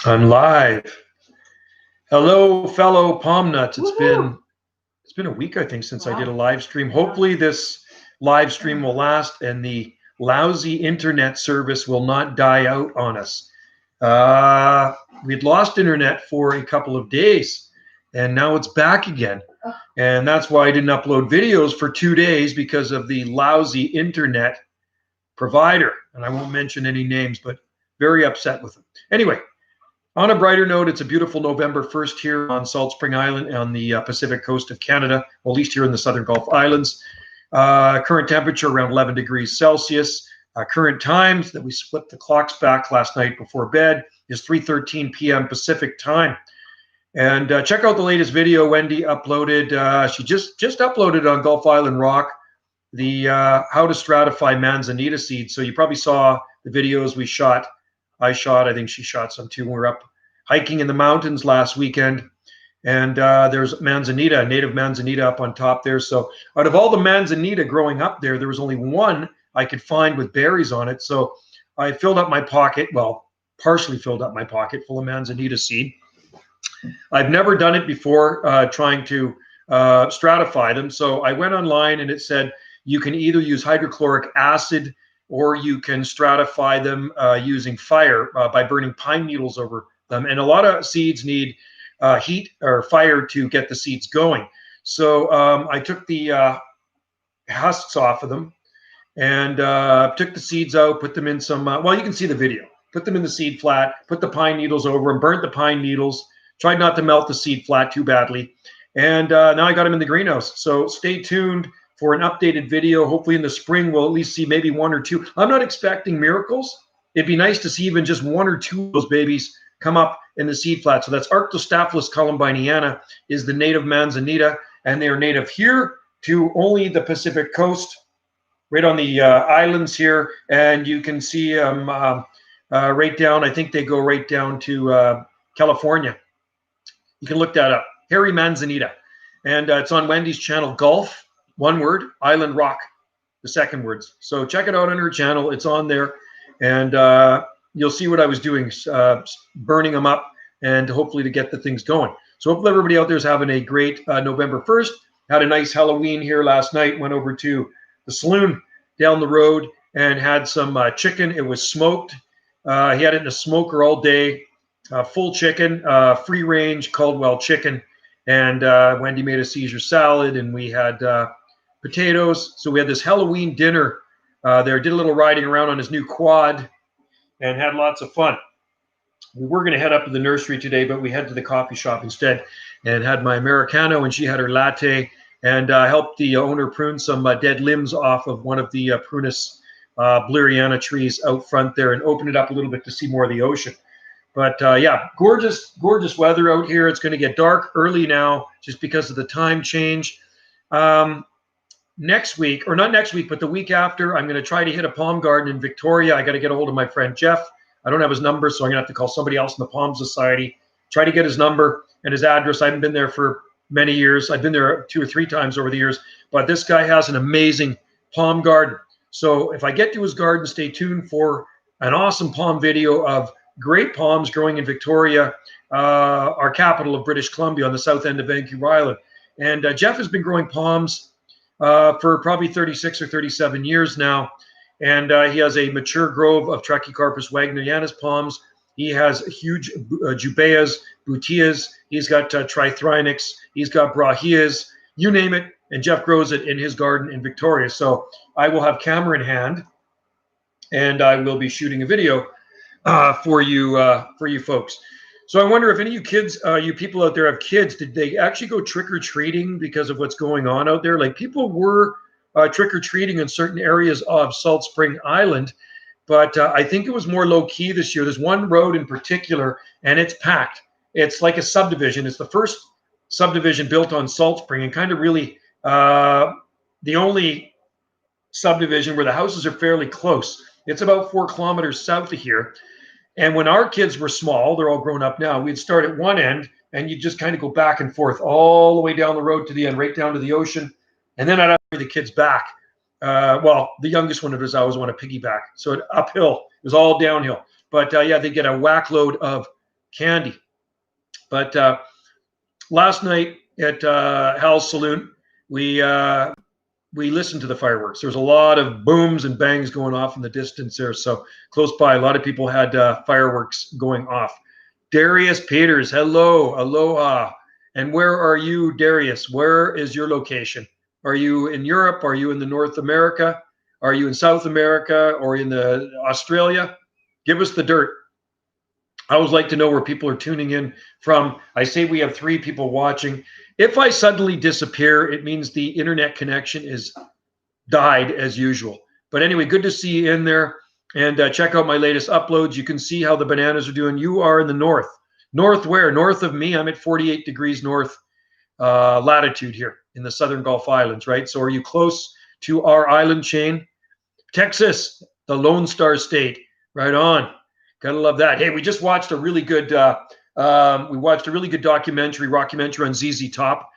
I'm live. Hello, fellow palm nuts. Woohoo! It's been a week, I think, since I did a Wow. live stream. Hopefully, this live stream will last and the lousy internet service will not die out on us. We'd lost internet for a couple of days, and now it's back again. And that's why I didn't upload videos for 2 days, because of the lousy internet provider. And I won't mention any names, but very upset with them. Anyway, on a brighter note, it's a beautiful November 1st here on Salt Spring Island on the Pacific coast of Canada, well, at least here in the Southern Gulf Islands. Current temperature around 11 degrees Celsius. Current times that we flipped the clocks back last night before bed is 3:13 p.m. Pacific time. And check out the latest video Wendy uploaded. She just uploaded on Gulf Island Rock the how to stratify manzanita seeds. So you probably saw the videos we shot. I think she shot some too. We were up hiking in the mountains last weekend, and there's manzanita, native manzanita up on top there. So out of all the manzanita growing up there, there was only one I could find with berries on it. So I filled up my pocket, well, partially filled up my pocket full of manzanita seed. I've never done it before, trying to stratify them. So I went online and it said you can either use hydrochloric acid or you can stratify them using fire by burning pine needles over them. And a lot of seeds need heat or fire to get the seeds going. So I took the husks off of them and took the seeds out, put them in some, well, you can see the video. Put them in the seed flat, put the pine needles over them, burnt the pine needles, tried not to melt the seed flat too badly. And now I got them in the greenhouse. So stay tuned for an updated video. Hopefully in the spring, we'll at least see maybe one or two. I'm not expecting miracles. It'd be nice to see even just one or two of those babies come up in the seed flat. So that's Arctostaphylos columbiniana is the native manzanita, and they are native here to only the Pacific coast, right on the islands here. And you can see them right down, I think they go right down to California. You can look that up, hairy manzanita. And it's on Wendy's channel, Gulf, one word, Island Rock, the second words. So check it out on her channel. It's on there. And you'll see what I was doing, burning them up and hopefully to get the things going. So hopefully everybody out there is having a great November 1st. Had a nice Halloween here last night. Went over to the saloon down the road and had some chicken. It was smoked. He had it in a smoker all day. Full chicken, free range Caldwell chicken. And Wendy made a Caesar salad, and we had potatoes. So we had this Halloween dinner there. Did a little riding around on his new quad and had lots of fun. We were going to head up to the nursery today, but we head to the coffee shop instead and had my Americano, and she had her latte, and helped the owner prune some dead limbs off of one of the Prunus bleriana trees out front there and open it up a little bit to see more of the ocean. But yeah, gorgeous weather out here. It's going to get dark early now just because of the time change. Next week, or not next week, but the week after, I'm going to try to hit a palm garden in Victoria. I got to get a hold of my friend Jeff. I don't have his number, so I'm going to have to call somebody else in the Palm Society, try to get his number and his address. I haven't been there for many years. I've been there 2 or 3 times over the years, but this guy has an amazing palm garden. So if I get to his garden, stay tuned for an awesome palm video of great palms growing in Victoria, our capital of British Columbia on the south end of Vancouver Island. And Jeff has been growing palms for probably 36 or 37 years now. And he has a mature grove of Trachycarpus wagnerianus palms. He has huge jubaeas, butias. He's got trithrinics. He's got brahias, you name it. And Jeff grows it in his garden in Victoria. So I will have camera in hand, and I will be shooting a video for you folks. So I wonder if any of you kids, you people out there have kids, did they actually go trick-or-treating because of what's going on out there? Like, people were trick-or-treating in certain areas of Salt Spring Island, but I think it was more low-key this year. There's one road in particular, and it's packed. It's like a subdivision. It's the first subdivision built on Salt Spring, and kind of really the only subdivision where the houses are fairly close. It's about 4 kilometers south of here. And when our kids were small, they're all grown up now, we'd start at one end and you'd just kind of go back and forth all the way down the road to the end, right down to the ocean. And then I'd have to bring the kids back. Well, the youngest one of us, I always want to piggyback. So uphill, it was all downhill. But yeah, they get a whack load of candy. But last night at Hal's Saloon, we listened to the fireworks. There was a lot of booms and bangs going off in the distance there. So close by, a lot of people had fireworks going off. Darius Peters, hello, aloha. And where are you, Darius? Where is your location? Are you in Europe? Are you in the North America? Are you in South America or in the Australia? Give us the dirt. I always like to know where people are tuning in from. I say we have 3 people watching. If I suddenly disappear, it means the internet connection is died as usual. But anyway, good to see you in there. And check out my latest uploads. You can see how the bananas are doing. You are in the north. North where? North of me. I'm at 48 degrees north latitude here in the Southern Gulf Islands, right? So are you close to our island chain? Texas, the Lone Star State. Right on. Gotta love that. Hey, we just watched a really good rockumentary on ZZ Top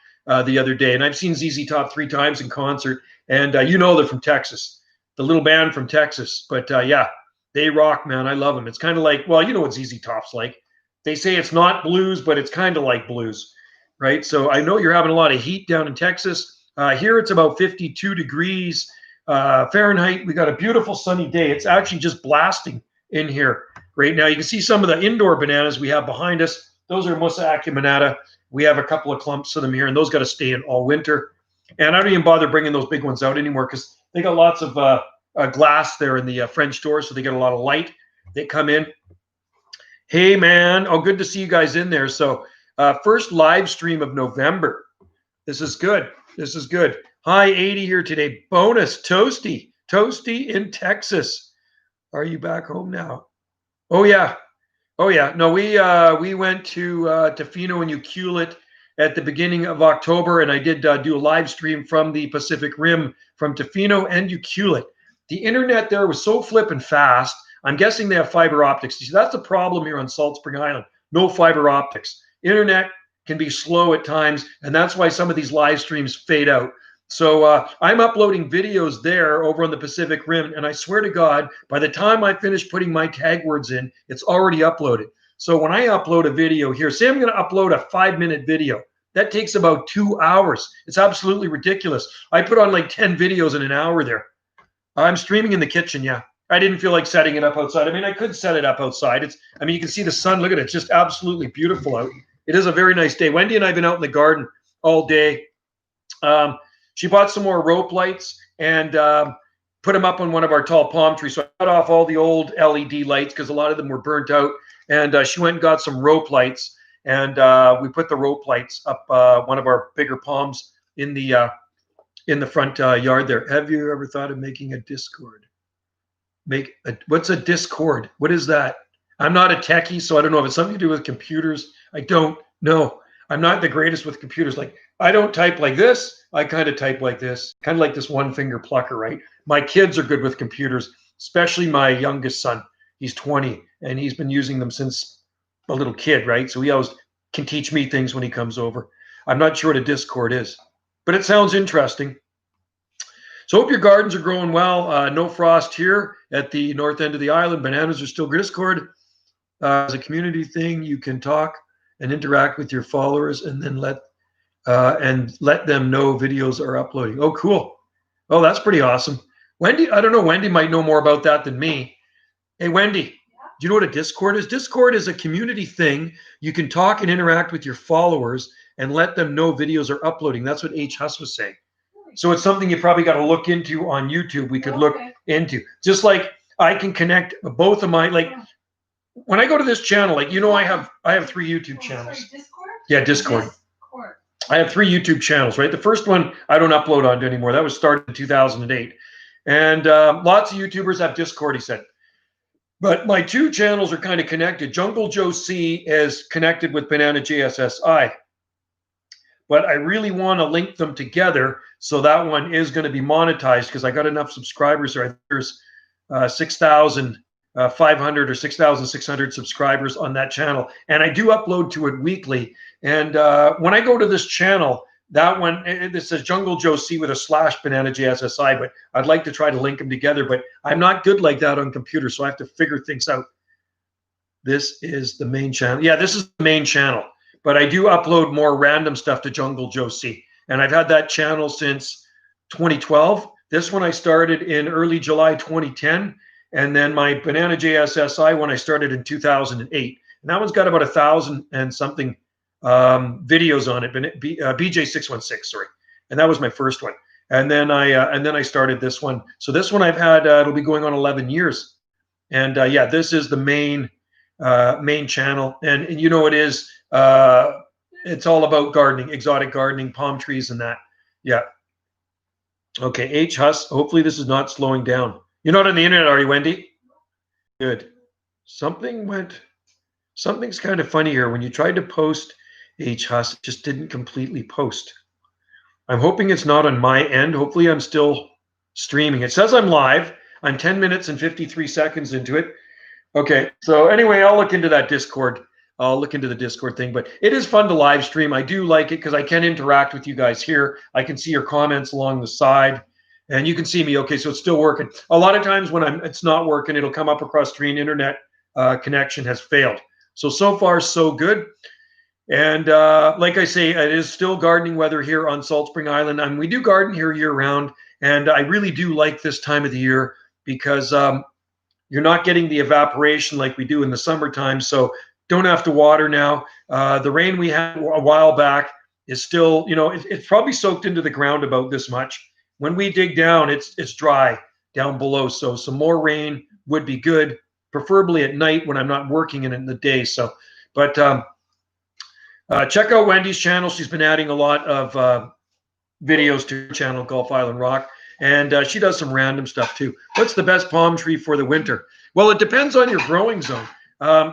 the other day, and I've seen ZZ Top 3 times in concert, and you know they're from Texas, the little band from Texas. But yeah, they rock, man. I love them. It's kind of like, well, you know what ZZ Top's like. They say it's not blues, but it's kind of like blues, right? So I know you're having a lot of heat down in Texas. Here it's about 52 degrees Fahrenheit. We got a beautiful sunny day. It's actually just blasting in here right now. You can see some of the indoor bananas we have behind us. Those are Musa acuminata. We have a couple of clumps of them here, and those got to stay in all winter. And I don't even bother bringing those big ones out anymore because they got lots of glass there in the French door, so they get a lot of light. They come in. Hey, man. Oh, good to see you guys in there. So first live stream of November. This is good. This is good. Hi, 80 here today. Bonus, Toasty. Toasty in Texas. Are you back home now? Oh yeah. No, we went to Tofino and Ucluelet at the beginning of October, and I did do a live stream from the Pacific Rim from Tofino and Ucluelet. The internet there was so flippin' fast. I'm guessing they have fiber optics. You see, that's the problem here on Salt Spring Island. No fiber optics. Internet can be slow at times, and that's why some of these live streams fade out. So I'm uploading videos there over on the Pacific Rim, and I swear to God, by the time I finish putting my tag words in, it's already uploaded. So when I upload a video here, say I'm going to upload a 5-minute video, that takes about 2 hours. It's absolutely ridiculous. I put on like 10 videos in an hour there. I'm streaming in the kitchen, yeah. I didn't feel like setting it up outside. I mean, I could set it up outside. You can see the sun. Look at it. It's just absolutely beautiful out. It is a very nice day. Wendy and I have been out in the garden all day. She bought some more rope lights and put them up on one of our tall palm trees. So I cut off all the old LED lights because a lot of them were burnt out. And she went and got some rope lights. And we put the rope lights up one of our bigger palms in the front yard there. Have you ever thought of making a Discord? What's a Discord? What is that? I'm not a techie, so I don't know if it's something to do with computers. I don't know. I'm not the greatest with computers. Like, I don't type like this. I kind of type like this, kind of like this one finger plucker, right? My kids are good with computers, especially my youngest son. He's 20 and he's been using them since a little kid, right? So he always can teach me things when he comes over. I'm not sure what a Discord is, but it sounds interesting. So hope your gardens are growing well. No frost here at the north end of the island. Bananas are still Discord. As a community thing, you can talk and interact with your followers and then let them know videos are uploading. Oh, cool. Oh, that's pretty awesome. Wendy, I don't know. Wendy might know more about that than me. Hey, Wendy, do you know what a Discord is? Discord is a community thing. You can talk and interact with your followers and let them know videos are uploading. That's what H. Huss was saying. So it's something you probably got to look into on YouTube. We could look into. Just like I can connect both of my, like, when I go to this channel, like, you know, I have 3 YouTube channels. Sorry, Discord? Yeah, Discord. I have 3 YouTube channels, right? The first one I don't upload onto anymore. That was started in 2008. And lots of YouTubers have Discord, he said. But my 2 channels are kind of connected. Jungle Joe C is connected with Banana JSSI. But I really want to link them together. So that one is going to be monetized because I got enough subscribers there. There's 6,500 or 6,600 subscribers on that channel. And I do upload to it weekly. And when I go to this channel, that one, it says Jungle Joe C with a / Banana JSSI, but I'd like to try to link them together. But I'm not good like that on computers, so I have to figure things out. This is the main channel. Yeah, this is the main channel. But I do upload more random stuff to Jungle Joe C. And I've had that channel since 2012. This one I started in early July 2010. And then my Banana JSSI one I started in 2008. And that one's got about 1,000 and something videos on it. BJ616, sorry. And that was my first one. And then I started this one. So this one I've had, it'll be going on 11 years. And yeah, this is the main channel. And you know, it is, it's all about gardening, exotic gardening, palm trees and that. Yeah. Okay, H. Huss, hopefully this is not slowing down. You're not on the internet, are you, Wendy? Good. Something's kind of funny here. When you tried to post H. Huss, it just didn't completely post. I'm hoping it's not on my end. Hopefully I'm still streaming. It says I'm live. I'm 10 minutes and 53 seconds into it. Okay, so anyway, I'll look into that Discord. I'll look into the Discord thing, but it is fun to live stream. I do like it because I can interact with you guys here. I can see your comments along the side, and you can see me. Okay, so it's still working. A lot of times when it's not working, it'll come up across screen, internet connection has failed. So far, so good. And like I say, it is still gardening weather here on Salt Spring Island. I mean, we do garden here year round, and I really do like this time of the year because you're not getting the evaporation like we do in the summertime. So don't have to water now. The rain we had a while back is still, you know, it's probably soaked into the ground about this much. When we dig down, it's dry down below. So some more rain would be good, preferably at night when I'm not working in the day. So, but check out Wendy's channel. She's been adding a lot of videos to her channel, Gulf Island Rock. And she does some random stuff too. What's the best palm tree for the winter? Well, it depends on your growing zone.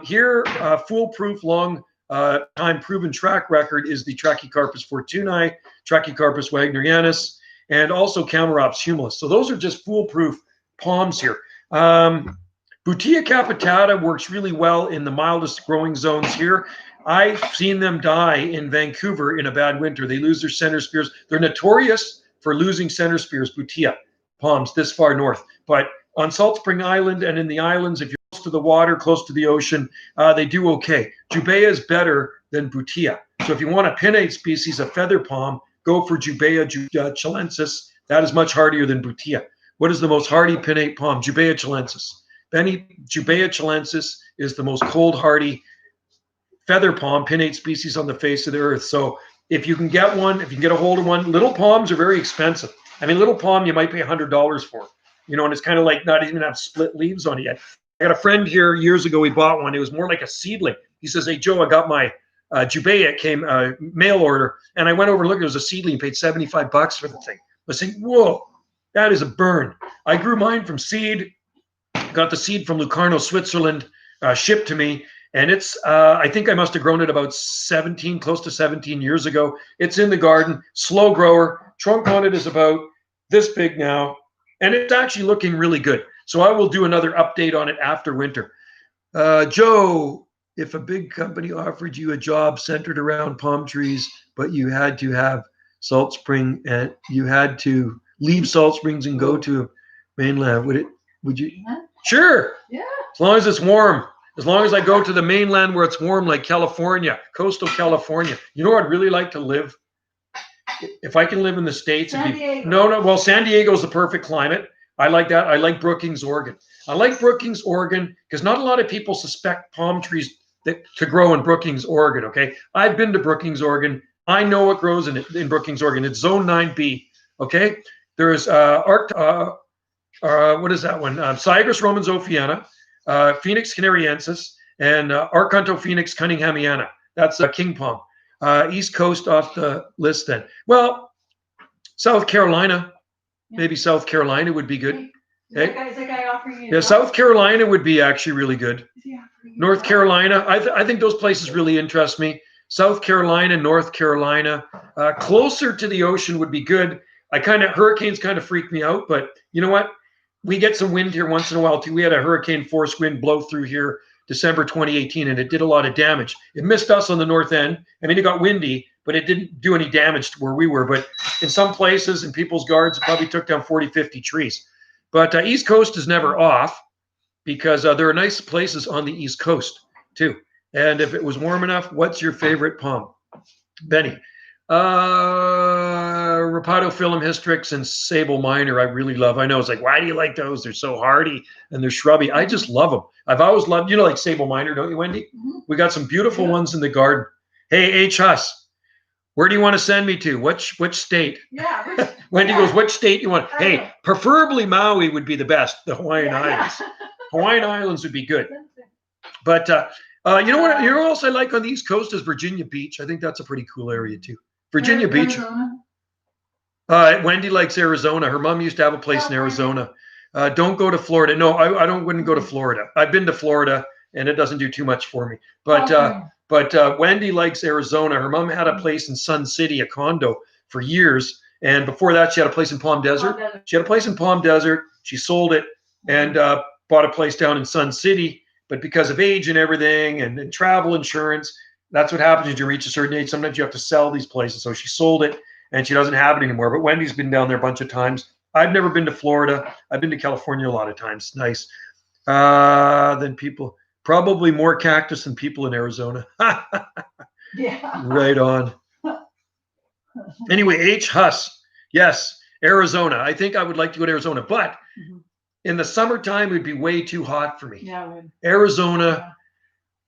Here, foolproof, long time proven track record is the Trachycarpus fortunei, Trachycarpus wagnerianus, and also Camerops humilis. So those are just foolproof palms here. Butea capitata works really well in the mildest growing zones here. I've seen them die in Vancouver in a bad winter. They lose their center spears. They're notorious for losing center spears, Butea palms this far north. But on Salt Spring Island and in the islands, if you're close to the water, close to the ocean, they do okay. Jubea is better than Butea. So if you want a pinnate species, a feather palm, go for Jubea chilensis. That is much hardier than Butea. What is the most hardy pinnate palm? Jubea chilensis. Benny, Jubea chilensis is the most cold hardy feather palm pinnate species on the face of the earth. So if you can get one, if you can get a hold of one, little palms are very expensive. I mean, little palm you might pay $100 for, you know, and it's kind of like not even have split leaves on it yet. I got a friend here years ago, he bought one. It was more like a seedling. He says, hey, Joe, I got my Jubea, it came mail order, and I went over and looked, it was a seedling, paid $75 for the thing. I was saying, whoa, that is a burn. I grew mine from seed, got the seed from Locarno, Switzerland, shipped to me. And it's, I think I must have grown it about 17, close to 17 years ago. It's in the garden, slow grower. Trunk on it is about this big now. And it's actually looking really good. So I will do another update on it after winter. Joe, if a big company offered you a job centered around palm trees, but you had to have Salt Spring and you had to leave Salt Springs and go to mainland, would you? Yeah. Sure. Yeah. As long as it's warm. As long as I go to the mainland where it's warm, like California, coastal California. You know where I'd really like to live? If I can live in the States. Well, San Diego's the perfect climate. I like that. I like Brookings, Oregon. I like Brookings, Oregon, because not a lot of people suspect palm trees to grow in Brookings, Oregon, okay? I've been to Brookings, Oregon. I know what grows in Brookings, Oregon. It's Zone 9B, okay? There's, what is that one? Cyagrus romanzophiana. Phoenix canariensis, and Archonto-Phoenix cunninghamiana. That's a king palm. East Coast off the list then. Well, South Carolina, maybe South Carolina would be good. Is that guy offering you? Yeah, South Carolina would be actually really good. North Carolina, I think those places really interest me. South Carolina, North Carolina, closer to the ocean would be good. Hurricanes kind of freak me out, but you know what? We get some wind here once in a while too. We had a hurricane force wind blow through here December 2018, and it did a lot of damage. It missed us on the north end. I mean, it got windy, but it didn't do any damage to where we were. But in some places, in people's yards, it probably took down 40, 50 trees. But East Coast is never off because there are nice places on the East Coast. too. And if it was warm enough, what's your favorite palm? Benny. Rapato Phyllum Hystrix and Sable Minor I really love. I know it's like, why do you like those? They're so hardy and they're shrubby. I just love them. I've always loved, like Sable Minor, don't you, Wendy? Mm-hmm. We got some beautiful ones in the garden. Hey, H. Huss, where do you want to send me to? Which state? Yeah. Wendy goes, which state you want? Hey, preferably Maui would be the best, the Hawaiian Islands. Hawaiian Islands would be good. But you know what else I like on the East Coast is Virginia Beach. I think that's a pretty cool area too. Virginia Beach. Wendy likes Arizona. Her mom used to have a place in Arizona. Don't go to Florida. No, I wouldn't go to Florida. I've been to Florida and it doesn't do too much for me. But Wendy likes Arizona. Her mom had a place in Sun City, a condo for years. And before that, she had a place in Palm Desert. She had a place in Palm Desert. She sold it and bought a place down in Sun City. But because of age and everything and travel insurance, that's what happens as you reach a certain age. Sometimes you have to sell these places. So she sold it and she doesn't have it anymore. But Wendy's been down there a bunch of times. I've never been to Florida. I've been to California a lot of times. Nice. Then people, probably more cactus than people in Arizona. Yeah. Right on. Anyway, H. Huss. Yes, Arizona. I think I would like to go to Arizona. But in the summertime, it would be way too hot for me. Yeah. Arizona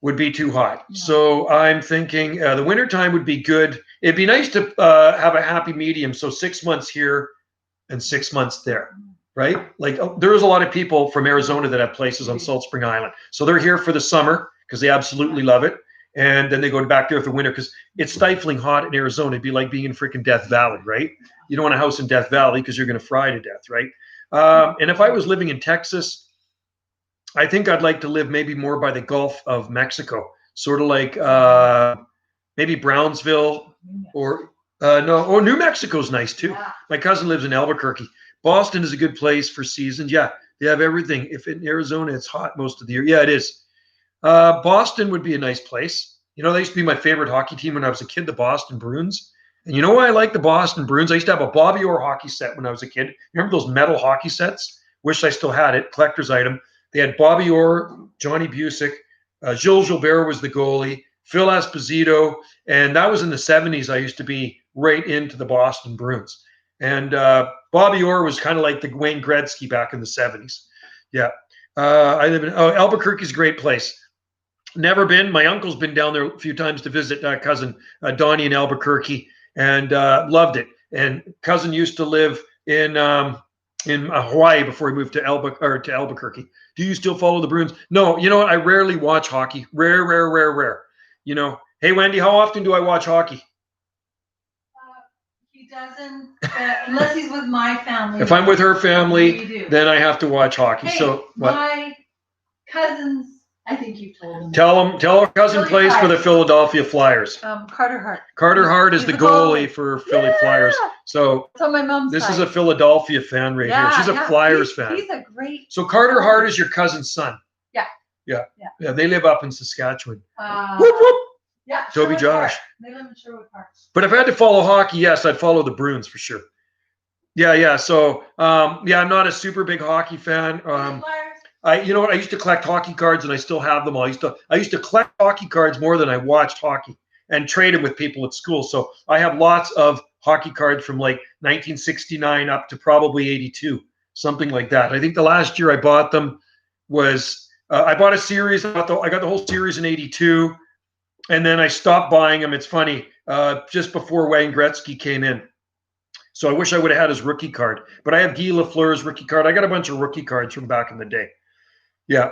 would be too hot. Yeah. So I'm thinking the wintertime would be good. It'd be nice to have a happy medium. So 6 months here and 6 months there, right? Like there's a lot of people from Arizona that have places on Salt Spring Island. So they're here for the summer because they absolutely love it. And then they go back there for winter because it's stifling hot in Arizona. It'd be like being in freaking Death Valley, right? You don't want a house in Death Valley because you're going to fry to death, right? And if I was living in Texas, I think I'd like to live maybe more by the Gulf of Mexico, sort of like maybe Brownsville or New Mexico's nice too. Yeah. My cousin lives in Albuquerque. Boston is a good place for seasons. Yeah, they have everything. If in Arizona it's hot most of the year, yeah, it is. Boston would be a nice place. They used to be my favorite hockey team when I was a kid, the Boston Bruins. And you know why I like the Boston Bruins? I used to have a Bobby Orr hockey set when I was a kid. Remember those metal hockey sets? Wish I still had it. Collector's item. They had Bobby Orr, Johnny Busick, Gilles Gilbert was the goalie, Phil Esposito, and that was in the 70s. I used to be right into the Boston Bruins. And Bobby Orr was kind of like the Wayne Gretzky back in the 70s. Yeah. I live in Albuquerque's a great place. Never been. My uncle's been down there a few times to visit cousin Donnie in Albuquerque and loved it. And cousin used to live in Hawaii before he moved to Albuquerque. Do you still follow the Bruins? No, you know what? I rarely watch hockey. Rare. Hey, Wendy, how often do I watch hockey? He doesn't, unless he's with my family. If I'm with her family, then I have to watch hockey. Hey, so what? My cousins, I think you told him. Tell our cousin plays for the Philadelphia Flyers. Carter Hart. Carter Hart is the goalie for Philly Flyers. So my mom's this is a Philadelphia fan right here. She's a Flyers fan. He's a great. So Carter Hart is your cousin's son. Yeah. They live up in Saskatchewan. Whoop whoop. Yeah. Toby Josh. Park. They live in Sherwood Park. But if I had to follow hockey, yes, I'd follow the Bruins for sure. Yeah. So I'm not a super big hockey fan. You know what? I used to collect hockey cards, and I still have them all. I used to collect hockey cards more than I watched hockey, and trade them with people at school. So I have lots of hockey cards from like 1969 up to probably 82, something like that. I think the last year I bought them was I bought a series. I got the whole series in 82, and then I stopped buying them. It's funny, just before Wayne Gretzky came in. So I wish I would have had his rookie card, but I have Guy Lafleur's rookie card. I got a bunch of rookie cards from back in the day. Yeah,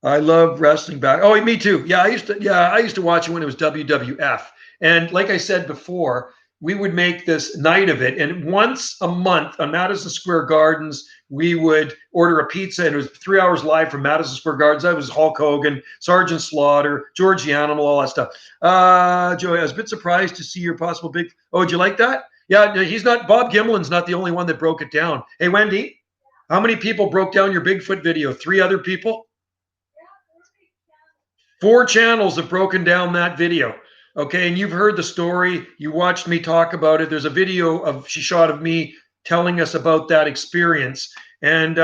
I love wrestling back. Oh, me too. I used to watch it when it was WWF. And like I said before, we would make this night of it. And once a month on Madison Square Gardens, we would order a pizza, and it was 3 hours live from Madison Square Gardens. That was Hulk Hogan, Sergeant Slaughter, George the Animal, all that stuff. Joey, I was a bit surprised to see your possible big. Oh, did you like that? Yeah, Bob Gimlin's not the only one that broke it down. Hey, Wendy. How many people broke down your Bigfoot video? 3 other people? 4 channels have broken down that video. Okay, and you've heard the story. You watched me talk about it. There's a video she shot of me telling us about that experience. And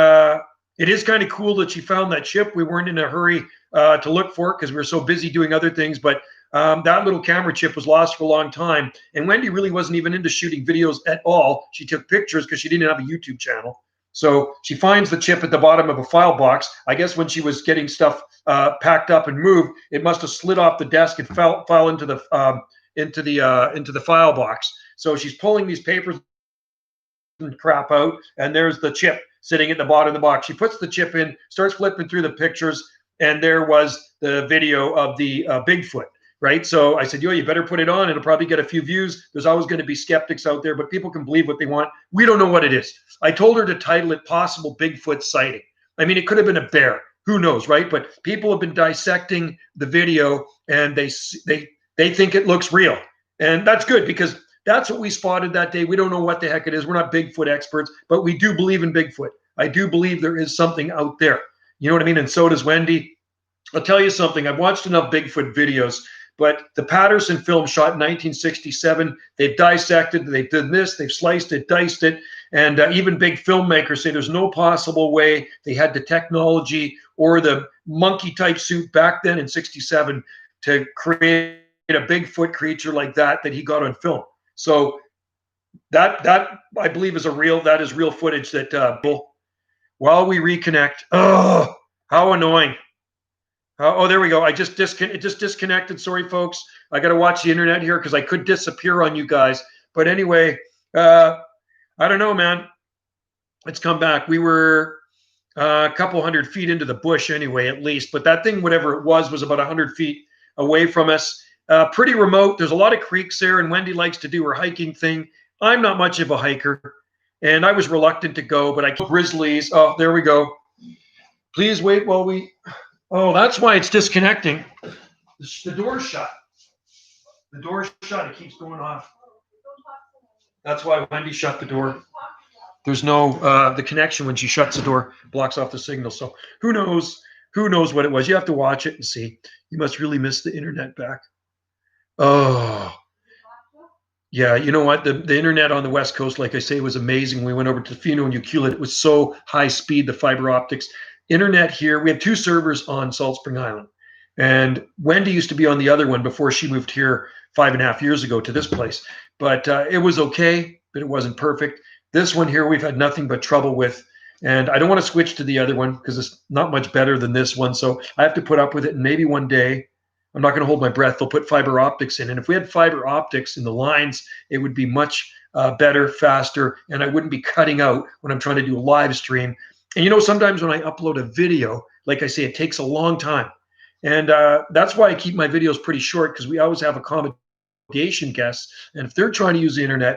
It is kind of cool that she found that chip. We weren't in a hurry to look for it because we were so busy doing other things. But that little camera chip was lost for a long time. And Wendy really wasn't even into shooting videos at all. She took pictures because she didn't have a YouTube channel. So she finds the chip at the bottom of a file box. I guess when she was getting stuff packed up and moved, it must have slid off the desk and fell into the file box. So she's pulling these papers and crap out, and there's the chip sitting at the bottom of the box. She puts the chip in, starts flipping through the pictures, and there was the video of the Bigfoot, right? So I said, yo, you better put it on. It'll probably get a few views. There's always going to be skeptics out there, but people can believe what they want. We don't know what it is. I told her to title it Possible Bigfoot Sighting. I mean, it could have been a bear. Who knows, right? But people have been dissecting the video, and they think it looks real. And that's good because that's what we spotted that day. We don't know what the heck it is. We're not Bigfoot experts, but we do believe in Bigfoot. I do believe there is something out there. You know what I mean? And so does Wendy. I'll tell you something. I've watched enough Bigfoot videos, but the Patterson film shot in 1967, they've dissected, they've done this, they've sliced it, diced it, and even big filmmakers say there's no possible way they had the technology or the monkey-type suit back then in 67 to create a Bigfoot creature like that he got on film. So that I believe is real footage that while we reconnect. Oh, how annoying. Oh, there we go. It just disconnected. Sorry, folks. I got to watch the internet here because I could disappear on you guys. But anyway, I don't know, man. Let's come back. We were a couple 100 feet into the bush anyway, at least. But that thing, whatever it was about 100 feet away from us. Pretty remote. There's a lot of creeks there, and Wendy likes to do her hiking thing. I'm not much of a hiker, and I was reluctant to go, but I killed grizzlies. Oh, there we go. Please wait while we... Oh, that's why it's disconnecting. The door's shut. The door's shut. It keeps going off. That's why Wendy shut the door. There's no... the connection when she shuts the door blocks off the signal. So who knows? Who knows what it was? You have to watch it and see. You must really miss the internet back. Oh, yeah. You know what? The internet on the West Coast, like I say, was amazing. We went over to Fino and Ucluelet. It was so high speed, the fiber optics. Internet here, we have 2 servers on Salt Spring Island. And Wendy used to be on the other one before she moved here 5.5 years ago to this place. But it was okay, but it wasn't perfect. This one here, we've had nothing but trouble with. And I don't want to switch to the other one because it's not much better than this one. So I have to put up with it. And maybe one day, I'm not going to hold my breath, they'll put fiber optics in. And if we had fiber optics in the lines, it would be much better, faster, and I wouldn't be cutting out when I'm trying to do a live stream. And you know, sometimes when I upload a video, like I say, it takes a long time. And that's why I keep my videos pretty short, because we always have accommodation guests. And if they're trying to use the internet,